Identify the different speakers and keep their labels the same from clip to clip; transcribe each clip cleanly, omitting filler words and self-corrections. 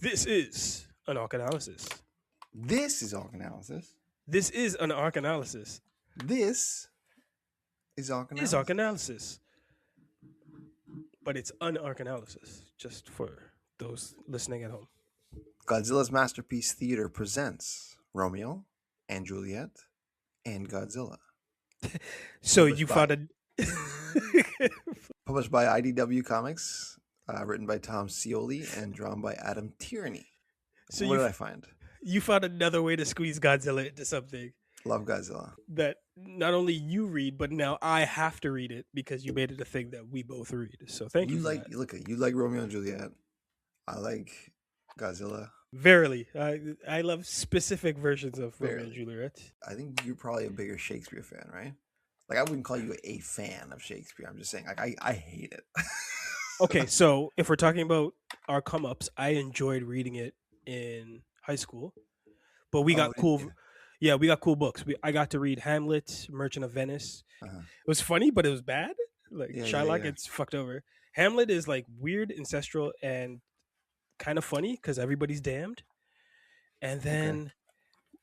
Speaker 1: This is an arc analysis.
Speaker 2: This is arc analysis.
Speaker 1: This is an arc analysis.
Speaker 2: This is arc
Speaker 1: Is
Speaker 2: analysis.
Speaker 1: arc analysis. But it's an arc analysis, just for those listening at home.
Speaker 2: Godzilla's Masterpiece Theater presents Romeo and Juliet and Godzilla.
Speaker 1: So
Speaker 2: Published
Speaker 1: you
Speaker 2: by-
Speaker 1: found a
Speaker 2: Published by IDW Comics, written by Tom Scioli and drawn by Adam Tierney.
Speaker 1: so
Speaker 2: What
Speaker 1: you
Speaker 2: did I find?
Speaker 1: you found another way to squeeze Godzilla into something
Speaker 2: Love Godzilla.
Speaker 1: that not only you read, but now I have to read it because you made it a thing that we both read. So thank you. For that.
Speaker 2: You like Romeo and Juliet. I like Godzilla.
Speaker 1: Verily, I love specific versions of Romeo and
Speaker 2: Verily.
Speaker 1: Juliet.
Speaker 2: I think you're probably a bigger Shakespeare fan, right? Like I wouldn't call you a fan of Shakespeare. I'm just saying, like I hate it.
Speaker 1: Okay, so if we're talking about our come ups, I enjoyed reading it in high school, but we got cool. Yeah, we got cool books. I got to read Hamlet, Merchant of Venice.
Speaker 2: Uh-huh.
Speaker 1: It was funny, but it was bad. Like Shylock
Speaker 2: yeah.
Speaker 1: gets fucked over. Hamlet is like weird, ancestral, and kind of funny because everybody's damned. And then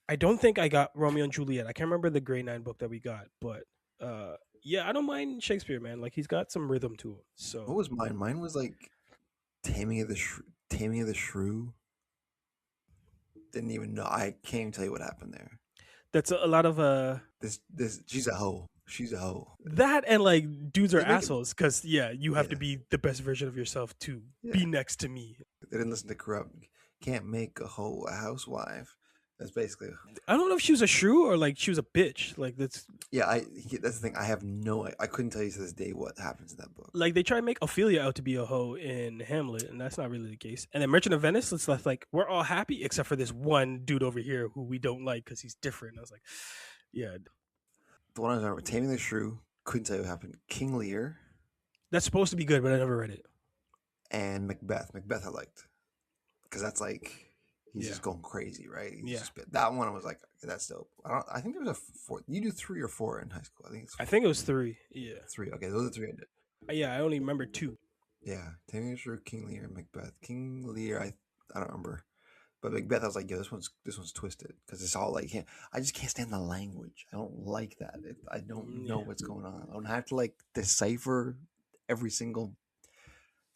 Speaker 1: I don't think I got Romeo and Juliet. I can't remember the grade 9 book that we got, but yeah, I don't mind Shakespeare, man. Like he's got some rhythm to him. So
Speaker 2: What was mine? Mine was like Taming of the Shrew. Didn't even know. I can't even tell you what happened there.
Speaker 1: that's a lot of
Speaker 2: This she's a hoe. She's a hoe.
Speaker 1: that and like dudes are
Speaker 2: They make it-
Speaker 1: assholes because you have to
Speaker 2: Yeah.
Speaker 1: be the best version of yourself to
Speaker 2: Yeah.
Speaker 1: be next to me.
Speaker 2: They didn't listen to Corrupt. Can't make a hoe a housewife. That's basically.
Speaker 1: I don't know if she was a shrew or like she was a bitch. Like that's
Speaker 2: That's the thing. I have no. I couldn't tell you to this day what happens in that book.
Speaker 1: like they try to make Ophelia out to be a hoe in Hamlet, and that's not really the case. And then Merchant of Venice, it's like we're all happy except for this one dude over here who we don't like because he's different. I was like, yeah,
Speaker 2: The one I remember, Taming the Shrew. Couldn't tell you what happened. King Lear
Speaker 1: that's supposed to be good, but I never read it.
Speaker 2: and Macbeth. Macbeth I liked because that's like he's
Speaker 1: Yeah.
Speaker 2: just going crazy, right? He's
Speaker 1: Yeah.
Speaker 2: just, that one I was like, okay, that's dope. I think there was a 4. You do 3 or 4 in high school. I think it's
Speaker 1: I think it was 3. Yeah,
Speaker 2: 3. Okay, those are 3 I did.
Speaker 1: yeah, I only remember 2.
Speaker 2: Yeah, Taming the Shrew, King Lear, and Macbeth. King Lear, I don't remember, but Macbeth I was like, yeah, this one's twisted because it's all like I just can't stand the language. I don't like that. I don't know
Speaker 1: Yeah.
Speaker 2: what's going on. I don't have to like decipher every single.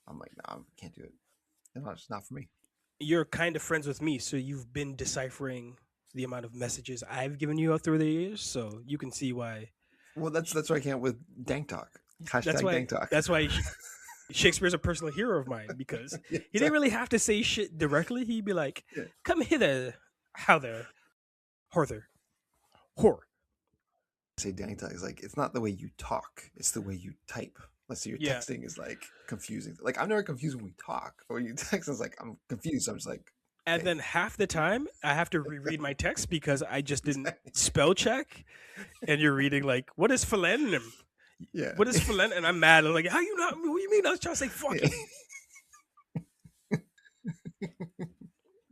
Speaker 2: I'm like, no, I can't do it. No, it's not for me.
Speaker 1: You're kind of friends with me, so you've been deciphering the amount of messages I've given you through the years, so you can see why.
Speaker 2: Well, that's why I can't with Dank Talk. Hashtag
Speaker 1: That's why.
Speaker 2: Dank Talk.
Speaker 1: That's why Shakespeare's a personal hero of mine because
Speaker 2: Yeah,
Speaker 1: he didn't really have to say shit directly. He'd be like,
Speaker 2: Yeah.
Speaker 1: "Come hither, how there, horther, whore."
Speaker 2: say Dank Talk is like it's not the way you talk; it's the way you type. Let's say your
Speaker 1: Yeah.
Speaker 2: texting is like confusing. Like I'm never confused when we talk, or when you text. It's like I'm confused. I'm just like,
Speaker 1: And
Speaker 2: Okay.
Speaker 1: then half the time, I have to reread my text because I just didn't spell check. And you're reading like, "What is philenim?
Speaker 2: yeah.
Speaker 1: What is philen?" And I'm mad. I'm like, "How you not? What do you mean? I was trying to say fucking."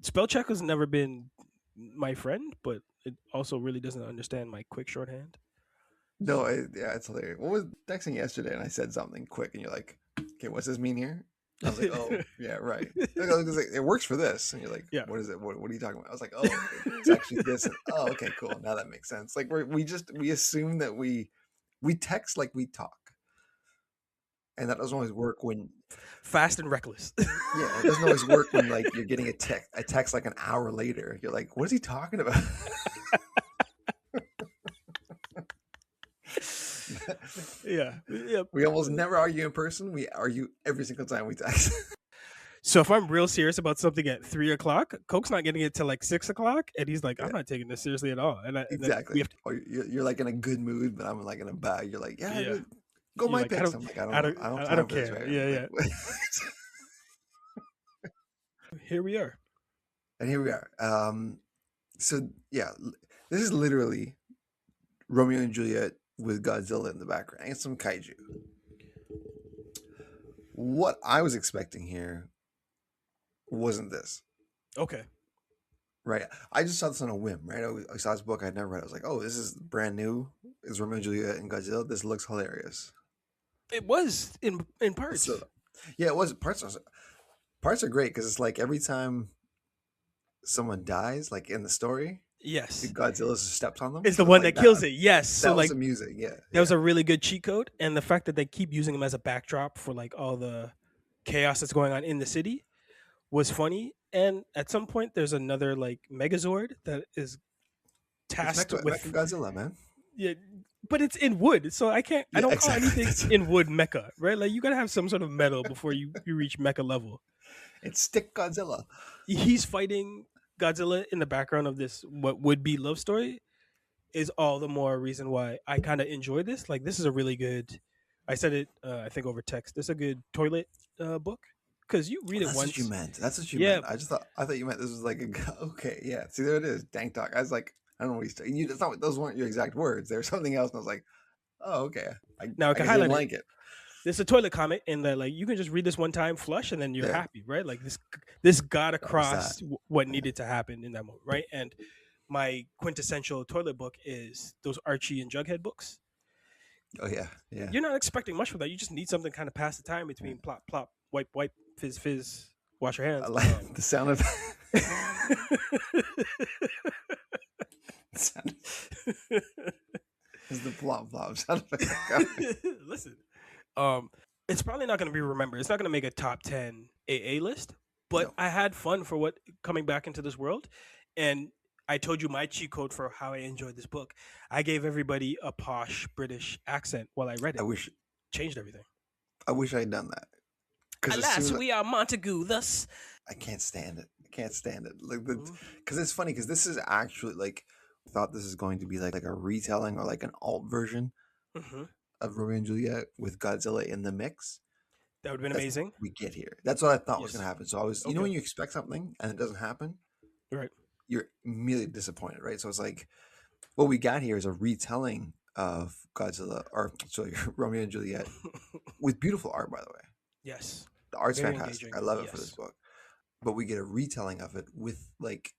Speaker 1: Spell check has never been my friend, but it also really doesn't understand my quick shorthand.
Speaker 2: No, it's hilarious. What was texting yesterday, and I said something quick, and you're like, "Okay, what's this mean here?" I was like, "Oh, yeah, right." It works for this, and you're like,
Speaker 1: Yeah.
Speaker 2: "What is it? What are you talking about?" I was like, "Oh, it's actually this." And, oh, okay, cool. Now that makes sense. Like we assume that we text like we talk, and that doesn't always work when
Speaker 1: Fast and reckless.
Speaker 2: yeah, it doesn't always work when like you're getting a text like an hour later. You're like, "What is he talking about?"
Speaker 1: Yeah.
Speaker 2: We almost never argue in person. We argue every single time we text.
Speaker 1: So if I'm real serious about something at 3:00, Coke's not getting it till like 6:00, and he's like, "I'm not taking this seriously at all." And then
Speaker 2: Exactly.
Speaker 1: we have to,
Speaker 2: Or you're like in a good mood, but I'm like in a bad. You're like, yeah,
Speaker 1: Yeah.
Speaker 2: go
Speaker 1: You're
Speaker 2: my
Speaker 1: like, I
Speaker 2: picks.
Speaker 1: don't-
Speaker 2: I'm like, I
Speaker 1: I
Speaker 2: don't
Speaker 1: don't
Speaker 2: time for this
Speaker 1: care.
Speaker 2: right
Speaker 1: Yeah,
Speaker 2: now. Like,
Speaker 1: here we are.
Speaker 2: and here we are. So yeah, this is literally Romeo and Juliet with Godzilla in the background and some kaiju. What I was expecting here wasn't this.
Speaker 1: Okay.
Speaker 2: Right. I just saw this on a whim, right? I saw this book I'd never read. I was like, oh, this is brand new. It's Romeo and Juliet and Godzilla. This looks hilarious.
Speaker 1: It was in parts.
Speaker 2: So, yeah, it was. Parts are great because it's like every time someone dies, like in the story,
Speaker 1: Yes,
Speaker 2: Godzilla steps on them.
Speaker 1: is the
Speaker 2: So it's
Speaker 1: one
Speaker 2: like
Speaker 1: that
Speaker 2: that.
Speaker 1: kills it. Yes, so
Speaker 2: That was
Speaker 1: like
Speaker 2: amusing. Yeah,
Speaker 1: that was
Speaker 2: yeah.
Speaker 1: a really good cheat code, and the fact that they keep using him as a backdrop for like all the chaos that's going on in the city was funny. And at some point, there's another like Megazord that is
Speaker 2: It's
Speaker 1: tasked
Speaker 2: Mecha
Speaker 1: with,
Speaker 2: Godzilla, man.
Speaker 1: yeah, but it's in wood, so I
Speaker 2: Yeah,
Speaker 1: don't call
Speaker 2: exactly.
Speaker 1: anything in wood mecha, right? Like you gotta have some sort of metal before you reach mecha level.
Speaker 2: It's Stick Godzilla.
Speaker 1: He's fighting Godzilla in the background of this what would be love story is all the more reason why I kind of enjoy this. Like this is a really good. I said it, I think over text. This is a good toilet book because you read
Speaker 2: Oh,
Speaker 1: it
Speaker 2: that's what you
Speaker 1: once.
Speaker 2: meant. That's what you
Speaker 1: Yeah.
Speaker 2: meant. I thought you meant this was like okay, yeah. See, there it is. Dank talk. I was like, I don't know what he's saying. That's not. Those weren't your exact words. There was something else, and I was like, oh, okay.
Speaker 1: Now I
Speaker 2: I
Speaker 1: can
Speaker 2: guess you didn't
Speaker 1: highlight it.
Speaker 2: like it.
Speaker 1: This is a toilet comic, and that like you can just read this one time, flush, and then you're
Speaker 2: There.
Speaker 1: happy, right? Like this got
Speaker 2: That was that.
Speaker 1: across what needed to happen in that moment, right? And my quintessential toilet book is those Archie and Jughead books.
Speaker 2: Oh yeah, yeah.
Speaker 1: You're not expecting much from that. You just need something kind of pass the time
Speaker 2: Yeah.
Speaker 1: between plop, plop, wipe, wipe, fizz, fizz, wash your
Speaker 2: I
Speaker 1: hands.
Speaker 2: like the sound of the sound is the plop plop sound effect.
Speaker 1: Listen, um, it's probably not going to be remembered. It's not going to make a top 10 AA list, but
Speaker 2: No.
Speaker 1: I had fun for what coming back into this world. And I told you my cheat code for how I enjoyed this book. I gave everybody a posh British accent while I read
Speaker 2: I
Speaker 1: it.
Speaker 2: wish
Speaker 1: Changed everything.
Speaker 2: I had done that. Because as
Speaker 1: Alas,
Speaker 2: soon
Speaker 1: we are Montagu, thus.
Speaker 2: I can't stand it. I can't stand it. Like
Speaker 1: Mhm.
Speaker 2: because it's funny because this is actually like I thought this is going to be like a retelling or like an alt version
Speaker 1: Mhm.
Speaker 2: of Romeo and Juliet with Godzilla in the mix.
Speaker 1: That would have been
Speaker 2: That's
Speaker 1: amazing.
Speaker 2: what we get here. That's what I thought was gonna
Speaker 1: Yes.
Speaker 2: happen. So I was, you know,
Speaker 1: Okay.
Speaker 2: when you expect something and it doesn't happen,
Speaker 1: Right.
Speaker 2: you're immediately disappointed, right? So it's like what we got here is a retelling of Godzilla or sorry, Romeo and Juliet with beautiful art, by the way.
Speaker 1: Yes.
Speaker 2: The art's
Speaker 1: Very
Speaker 2: fantastic.
Speaker 1: engaging.
Speaker 2: I love it for this
Speaker 1: Yes.
Speaker 2: book. But we get a retelling of it with like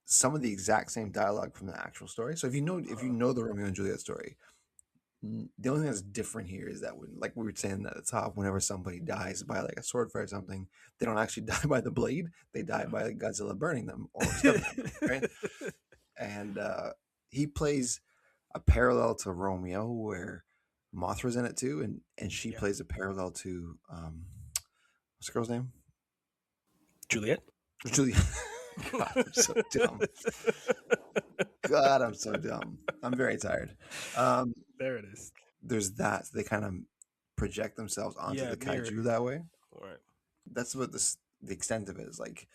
Speaker 2: some of the exact same dialogue from the actual story. So if you know the Romeo and Juliet story, the only thing that's different here is that when, like we were saying at the top, whenever somebody dies by like a sword fight or something, they don't actually die by the blade. They die by like, Godzilla burning them or stepping on them, right? And he plays a parallel to Romeo where Mothra's in it too, and she
Speaker 1: Yeah.
Speaker 2: plays a parallel to what's the girl's name?
Speaker 1: Juliet.
Speaker 2: Juliet. God, I'm so dumb. God, I'm so dumb. I'm very tired. Um,
Speaker 1: There it is.
Speaker 2: there's that. They kind of project themselves onto
Speaker 1: Yeah,
Speaker 2: the
Speaker 1: mirror.
Speaker 2: kaiju that way.
Speaker 1: All right.
Speaker 2: That's what the extent of it is. Like,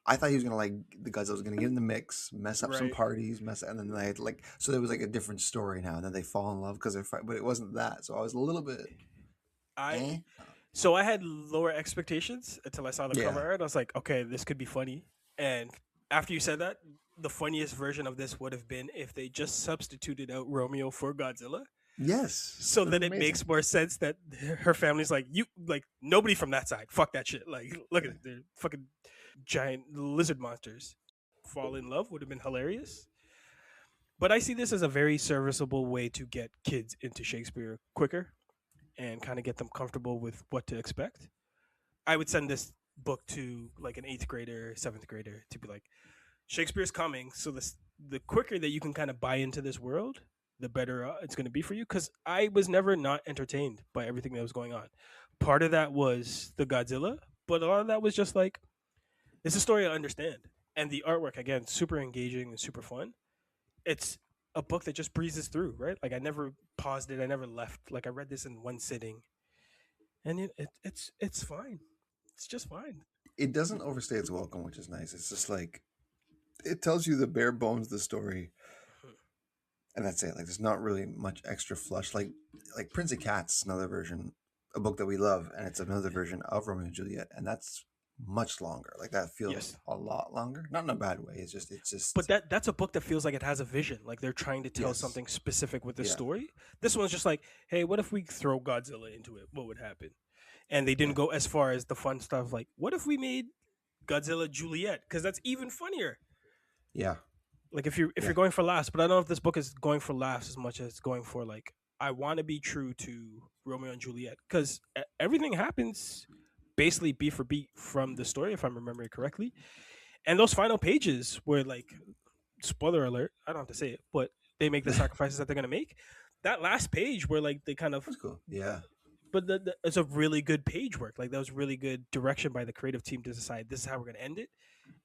Speaker 2: I thought he was gonna like the Godzilla was gonna get in the mix, mess up some
Speaker 1: Right.
Speaker 2: parties, and then they had, like so there was like a different story now, and then they fall in love because they're fighting, but it wasn't that. So I was a little bit,
Speaker 1: I
Speaker 2: eh,
Speaker 1: so I had lower expectations until I saw the cover
Speaker 2: yeah,
Speaker 1: art. I was like, okay, this could be funny. And after you said that, the funniest version of this would have been if they just substituted out Romeo for Godzilla.
Speaker 2: yes,
Speaker 1: So
Speaker 2: that's
Speaker 1: then it
Speaker 2: amazing.
Speaker 1: makes more sense that her family's like, you like nobody from that side. Fuck that shit. Like, look at it. They're fucking giant lizard monsters. Fall in love would have been hilarious. But I see this as a very serviceable way to get kids into Shakespeare quicker and kind of get them comfortable with what to expect. I would send this book to like an eighth grader, seventh grader to be like, Shakespeare's coming. So the quicker that you can kind of buy into this world, the better it's going to be for you. Because I was never not entertained by everything that was going on. Part of that was the Godzilla, but a lot of that was just like, it's a story I understand. And the artwork, again, super engaging and super fun. It's a book that just breezes through, right? Like I never paused it, I never left. Like I read this in one sitting, and it's fine. It's just fine.
Speaker 2: It doesn't overstay its welcome, which is nice. It's just like it tells you the bare bones of the story, and that's it. Like there's not really much extra flush. Like Prince of Cats, another version, a book that we love, and it's another version of Romeo and Juliet, and that's much longer. Like that feels
Speaker 1: Yes,
Speaker 2: a lot longer. Not in a bad way. It's
Speaker 1: but
Speaker 2: just
Speaker 1: that's a book that feels like it has a vision. Like they're trying to tell
Speaker 2: yes,
Speaker 1: something specific with the
Speaker 2: yeah,
Speaker 1: story. This one's just like, hey, what if we throw Godzilla into it? What would happen? And they
Speaker 2: yeah,
Speaker 1: didn't go as far as the fun stuff. Like, what if we made Godzilla Juliet? Because that's even funnier.
Speaker 2: yeah,
Speaker 1: Like if you're
Speaker 2: yeah,
Speaker 1: going for laughs, but I don't know if this book is going for laughs as much as it's going for like I want to be true to Romeo and Juliet because everything happens basically beat for beat from the story, if I'm remembering correctly. And those final pages were like, spoiler alert, I don't have to say it, but they make the sacrifices that they're gonna make. That last page where like they kind of,
Speaker 2: That's cool. Yeah.
Speaker 1: but it's a really good page work. Like that was really good direction by the creative team to decide this is how we're gonna end it.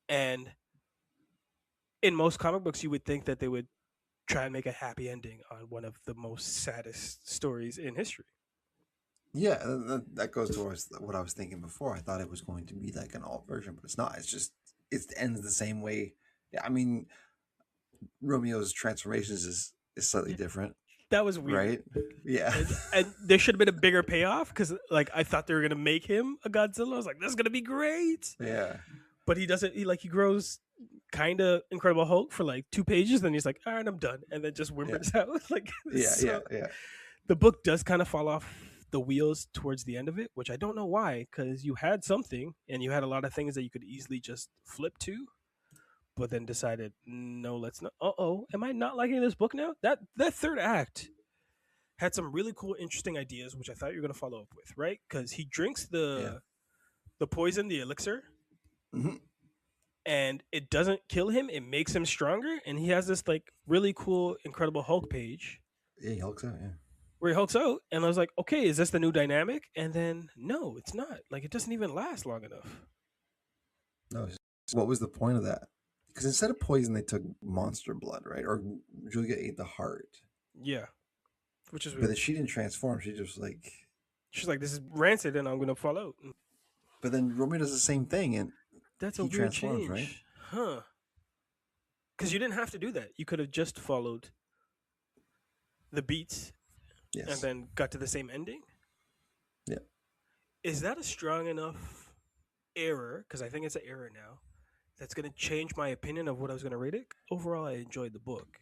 Speaker 1: And in most comic books, you would think that they would try and make a happy ending on one of the most saddest stories in history.
Speaker 2: Yeah, that goes towards what I was thinking before. I thought it was going to be like an alt version, but it's not. It's just it ends the same way. Yeah, I mean, Romeo's transformations is slightly different,
Speaker 1: That was weird.
Speaker 2: right? Yeah,
Speaker 1: And there should have been a bigger payoff because like I thought they were gonna make him a Godzilla. I was like, this is gonna be great.
Speaker 2: yeah,
Speaker 1: But he doesn't. He grows kind of Incredible Hulk for like 2 pages, then he's like, all right, I'm done, and then just
Speaker 2: yeah,
Speaker 1: whimpers out. Like
Speaker 2: yeah, yeah,
Speaker 1: so,
Speaker 2: yeah.
Speaker 1: the book does kind of fall off the wheels towards the end of it, which I don't know why, because you had something and you had a lot of things that you could easily just flip to, but then decided no, let's not. Am I not liking this book now? That third act had some really cool, interesting ideas, which I thought you were gonna follow up with, right? Because he drinks
Speaker 2: Yeah.
Speaker 1: the poison, the elixir,
Speaker 2: Hmm.
Speaker 1: and it doesn't kill him; it makes him stronger. And he has this like really cool, Incredible Hulk page
Speaker 2: Yeah, he hulks out. Yeah.
Speaker 1: where he hulks out, and I was like, okay, is this the new dynamic? And then no, it's not. Like it doesn't even last long enough.
Speaker 2: No, what was the point of that? Because instead of poison, they took monster blood, right? Or Julia ate the heart,
Speaker 1: Yeah, which is
Speaker 2: but then
Speaker 1: weird.
Speaker 2: she didn't transform. She just like.
Speaker 1: She's like, this is rancid, and I'm gonna fall out.
Speaker 2: But then Romeo does the same thing, and
Speaker 1: That's a
Speaker 2: he
Speaker 1: weird
Speaker 2: transforms, right?
Speaker 1: change, huh? Because you didn't have to do that. You could have just followed the beats and
Speaker 2: Yes.
Speaker 1: then got to the same ending.
Speaker 2: Yeah.
Speaker 1: Is that a strong enough error? Because I think it's an error now. That's going to change my opinion of what I was going to rate it. Overall, I enjoyed the book,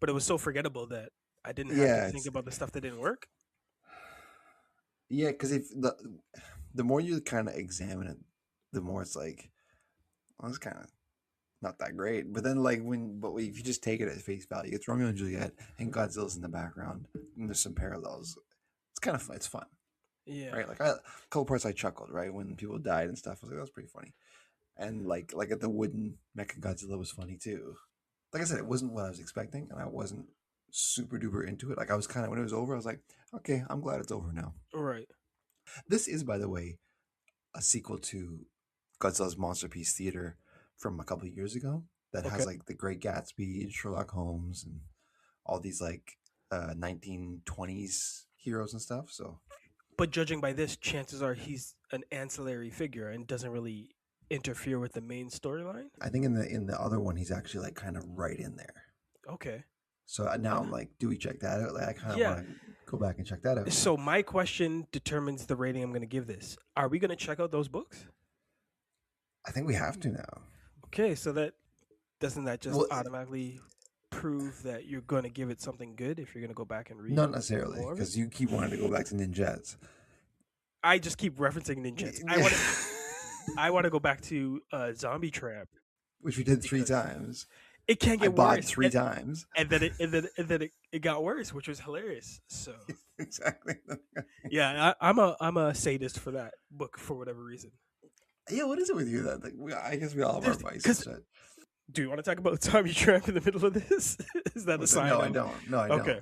Speaker 1: but it was so forgettable that I didn't have to
Speaker 2: Yeah.
Speaker 1: think about the stuff that didn't work.
Speaker 2: Yeah, because if the more you kind of examine it, the more it's like, well, it's kind of not that great. But then, if you just take it at face value, it's Romeo and Juliet, and Godzilla's in the background, and there's some parallels. It's kind of fun. It's fun,
Speaker 1: Yeah.
Speaker 2: right? Like a couple parts I chuckled, right, when people died and stuff. I was like, that was pretty funny. And like at the wooden Mecha Godzilla was funny too. Like I said, it wasn't what I was expecting, and I wasn't super duper into it. Like I was kind of when it was over, I was like, okay, I'm glad it's over now.
Speaker 1: Right.
Speaker 2: This is, by the way, a sequel to Godzilla's Monsterpiece Theater from a couple of years ago that
Speaker 1: Okay.
Speaker 2: has like the Great Gatsby and Sherlock Holmes and all these like 1920s heroes and stuff. So
Speaker 1: But judging by this, chances are he's an ancillary figure and doesn't really interfere with the main storyline.
Speaker 2: I think in the other one he's actually like kind of right in there.
Speaker 1: Okay.
Speaker 2: So now I'm like, do we check that out? Like I kind of
Speaker 1: Yeah.
Speaker 2: want to go back and check that out.
Speaker 1: So my question determines the rating I'm going to give this. Are we going to check out those books?
Speaker 2: I think we have to now.
Speaker 1: Okay, so that doesn't that just
Speaker 2: Well,
Speaker 1: automatically prove that you're going to give it something good if you're going to go back and read?
Speaker 2: not necessarily
Speaker 1: more of it?
Speaker 2: because you keep wanting to go back to Ninjets.
Speaker 1: I just keep referencing ninjas. I want to go back to Zombie Trap.
Speaker 2: Which we did 3
Speaker 1: because
Speaker 2: times.
Speaker 1: it can't
Speaker 2: I
Speaker 1: get
Speaker 2: bought
Speaker 1: worse.
Speaker 2: 3 times.
Speaker 1: And then it got worse, which was hilarious. So
Speaker 2: Exactly.
Speaker 1: yeah, I'm a sadist for that book for whatever reason.
Speaker 2: Yeah, what is it with you then? Like, I guess we all have our vices.
Speaker 1: 'Cause-
Speaker 2: Shit.
Speaker 1: Do you want to talk about Zombie Trap in the middle of this? Is that a sign?
Speaker 2: No, I don't. No, I
Speaker 1: Okay.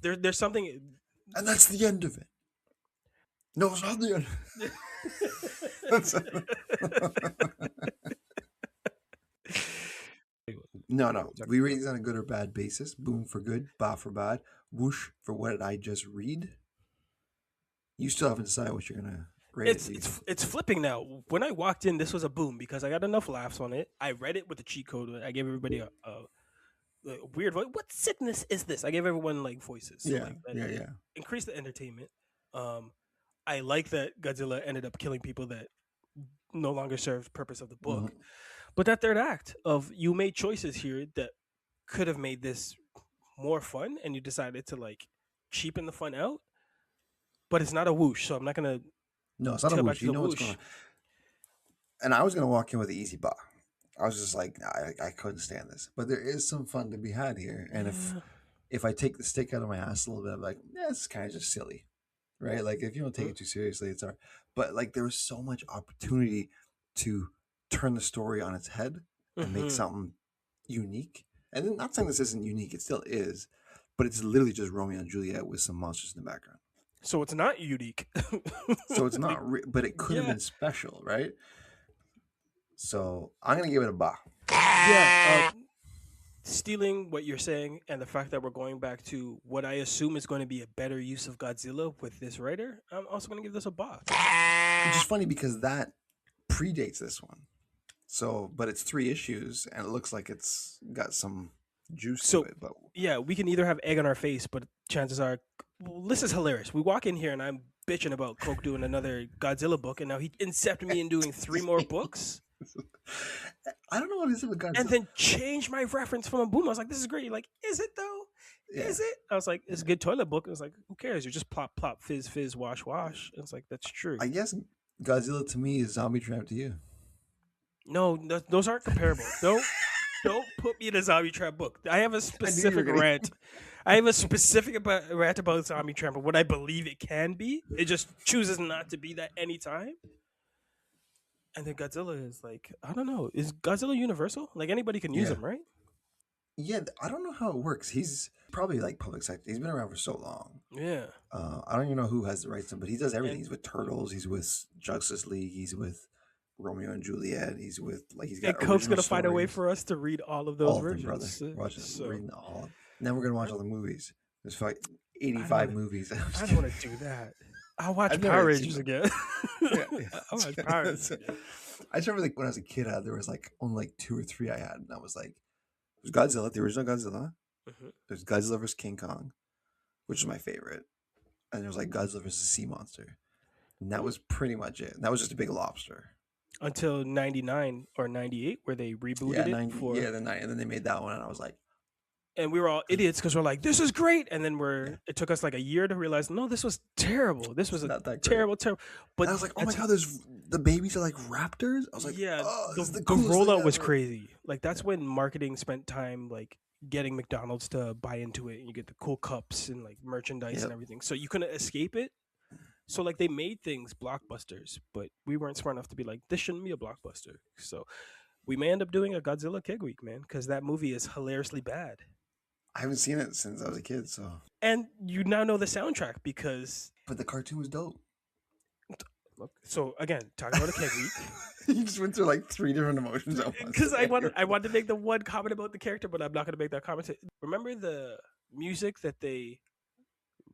Speaker 2: don't.
Speaker 1: There's something.
Speaker 2: And that's the end of it. No, it's not the end. No. We rate these on a good or bad basis. Boom for good, ba for bad, whoosh for what did I just read. You still haven't decided what you're gonna rate it.
Speaker 1: It's flipping now. When I walked in, this was a boom because I got enough laughs on it. I read it with the cheat code. I gave everybody a weird voice. What sickness is this? I gave everyone like voices. So,
Speaker 2: Yeah,
Speaker 1: like, that
Speaker 2: yeah.
Speaker 1: increased the entertainment. I like that Godzilla ended up killing people that no longer served purpose of the book.
Speaker 2: Mhm.
Speaker 1: But that third act of you made choices here that could have made this more fun, and you decided to like cheapen the fun out. But it's not a whoosh, so I'm not gonna.
Speaker 2: No, it's not a
Speaker 1: Tell back
Speaker 2: whoosh.
Speaker 1: to
Speaker 2: You
Speaker 1: the
Speaker 2: know what's
Speaker 1: whoosh.
Speaker 2: going on. And I was gonna walk in with the easy bar. I was just like, nah, I couldn't stand this. But there is some fun to be had here. And
Speaker 1: Yeah.
Speaker 2: if I take the stick out of my ass a little bit, I'm like, yeah, this is kind of just silly. right? Like if you don't take it too seriously, it's hard. But like there was so much opportunity to turn the story on its head and make
Speaker 1: Mm-hmm.
Speaker 2: something unique. And then, not saying this isn't unique, it still is, but it's literally just Romeo and Juliet with some monsters in the background.
Speaker 1: So it's not unique.
Speaker 2: So it's
Speaker 1: Like,
Speaker 2: not, but it could have
Speaker 1: yeah,
Speaker 2: been special, right? So I'm gonna give it a ba.
Speaker 1: yeah. Stealing what you're saying and the fact that we're going back to what I assume is going to be a better use of Godzilla with this writer, I'm also going to give this a ba.
Speaker 2: Which is funny because that predates this one. So, but it's 3 issues, and it looks like it's got some juice to
Speaker 1: So
Speaker 2: it. But
Speaker 1: yeah, we can either have egg on our face, but chances are, well, this is hilarious. We walk in here and I'm bitching about Coke doing another Godzilla book, and now he incepted me in doing 3 more books,
Speaker 2: I don't know what it is with
Speaker 1: and
Speaker 2: Godzilla.
Speaker 1: then changed my reference from a boom. I was like, "This is great." You're like, "Is it though?
Speaker 2: Yeah.
Speaker 1: Is it?" I was like, "It's a good toilet book." I was like, "Who cares? You just plop, plop, fizz, fizz, wash, wash." And it's like, that's true.
Speaker 2: I guess Godzilla to me is Zombie Trap to you.
Speaker 1: No, those aren't comparable. Don't put me in a Zombie Trap book. I have a specific
Speaker 2: gonna-
Speaker 1: rant. I have a specific rant about Zombie Trap, and what I believe it can be. It just chooses not to be that anytime. And then Godzilla is like, I don't know. Is Godzilla universal? Like anybody can use
Speaker 2: Yeah.
Speaker 1: him, right?
Speaker 2: Yeah, I don't know how it works. He's probably like public sector. He's been around for so long.
Speaker 1: Yeah.
Speaker 2: I don't even know who has the rights to him, but he does everything.
Speaker 1: And-
Speaker 2: He's with Turtles. He's with Justice League. He's with Romeo and Juliet. He's with he's got.
Speaker 1: And Coke's
Speaker 2: original
Speaker 1: gonna find a way
Speaker 2: stories.
Speaker 1: for us to read all of those
Speaker 2: All of them,
Speaker 1: versions.
Speaker 2: brother. Watch it.
Speaker 1: So,
Speaker 2: Reading all. Now we're gonna watch all the movies. There's like
Speaker 1: I
Speaker 2: 85
Speaker 1: don't-
Speaker 2: movies.
Speaker 1: I don't want to do that. I'll watch
Speaker 2: I've never
Speaker 1: Power
Speaker 2: seen
Speaker 1: Rangers
Speaker 2: them.
Speaker 1: again.
Speaker 2: Yeah.
Speaker 1: I'll watch Power Rangers again.
Speaker 2: I just remember like when I was a kid, there was like only like 2 or 3 I had, and I was like, there's Godzilla, the original Godzilla.
Speaker 1: Mhm.
Speaker 2: There's Godzilla vs King Kong, which is my favorite, and there was like Godzilla vs Sea Monster, and that was pretty much it. And that was just a big lobster.
Speaker 1: Until 99 or 98, where they rebooted it for.
Speaker 2: Yeah, and then they made that one, and I was like,
Speaker 1: And we were all idiots because we're like, this is great. And then it took us like a year to realize, no, this was terrible. This was a
Speaker 2: not that great.
Speaker 1: terrible. But
Speaker 2: And I was like, oh my god, there's the babies are like raptors. I was like,
Speaker 1: yeah,
Speaker 2: oh, this is
Speaker 1: the
Speaker 2: coolest thing
Speaker 1: rollout was
Speaker 2: ever.
Speaker 1: crazy. Like that's when marketing spent time like getting McDonald's to buy into it, and you get the cool cups and like merchandise
Speaker 2: Yep.
Speaker 1: and everything. So you couldn't escape it. So like they made things blockbusters, but we weren't smart enough to be like, this shouldn't be a blockbuster. So we may end up doing a Godzilla Keg Week, man, because that movie is hilariously bad.
Speaker 2: I haven't seen it since I was a kid, so.
Speaker 1: And you now know the soundtrack because.
Speaker 2: But the cartoon was dope.
Speaker 1: So again, talking about a Keg Week.
Speaker 2: You just went through like 3 different emotions at once.
Speaker 1: Because I wanted to make the one comment about the character, but I'm not going to make that comment. Remember the music that they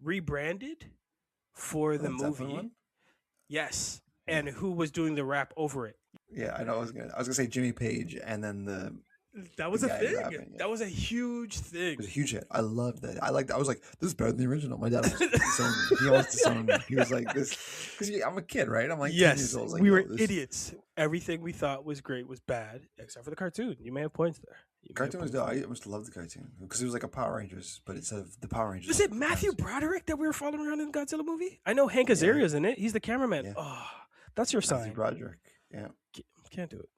Speaker 1: rebranded for the
Speaker 2: Zeppelin
Speaker 1: movie?
Speaker 2: one?
Speaker 1: Yes, and who was doing the rap over it?
Speaker 2: Yeah, I know. I was gonna say Jimmy Page, and then
Speaker 1: That was
Speaker 2: The
Speaker 1: a
Speaker 2: guy
Speaker 1: thing.
Speaker 2: rapping, yeah.
Speaker 1: That was a huge thing.
Speaker 2: it was a huge hit. I loved that. I was like, this is better than the original. My dad was disowned me. He almost disowned me. He was like, this, because I'm a kid, right? I'm like 10 years
Speaker 1: Yes,
Speaker 2: old. I was like,
Speaker 1: we
Speaker 2: yo,
Speaker 1: were
Speaker 2: this
Speaker 1: idiots. Everything we thought was great was bad, except for the cartoon. You may have points there.
Speaker 2: Cartoon was dope. I must have loved the cartoon because it was like a Power Rangers, but instead of the Power Rangers,
Speaker 1: Was it Matthew Broderick that we were following around in the Godzilla movie? I know Hank Azaria's in it. He's the cameraman.
Speaker 2: Yeah.
Speaker 1: Oh, that's your
Speaker 2: Matthew
Speaker 1: sign.
Speaker 2: Broderick? Yeah.
Speaker 1: Can't do it.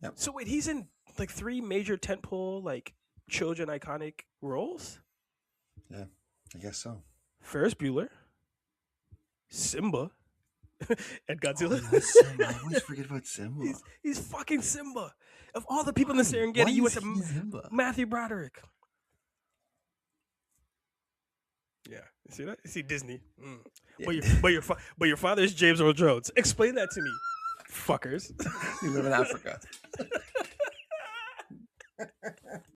Speaker 2: Yep.
Speaker 1: So wait, he's in like 3 major tentpole like children iconic roles.
Speaker 2: Yeah, I guess so.
Speaker 1: Ferris Bueller, Simba, and Godzilla.
Speaker 2: Oh, Simba. I always forget about Simba.
Speaker 1: He's fucking Simba. Of all the people in the Serengeti, you went to
Speaker 2: Simba?
Speaker 1: Matthew Broderick. Yeah, you see that? You see Disney. Mm.
Speaker 2: Yeah.
Speaker 1: But your father is James Earl Jones. Explain that to me, fuckers.
Speaker 2: You live in Africa.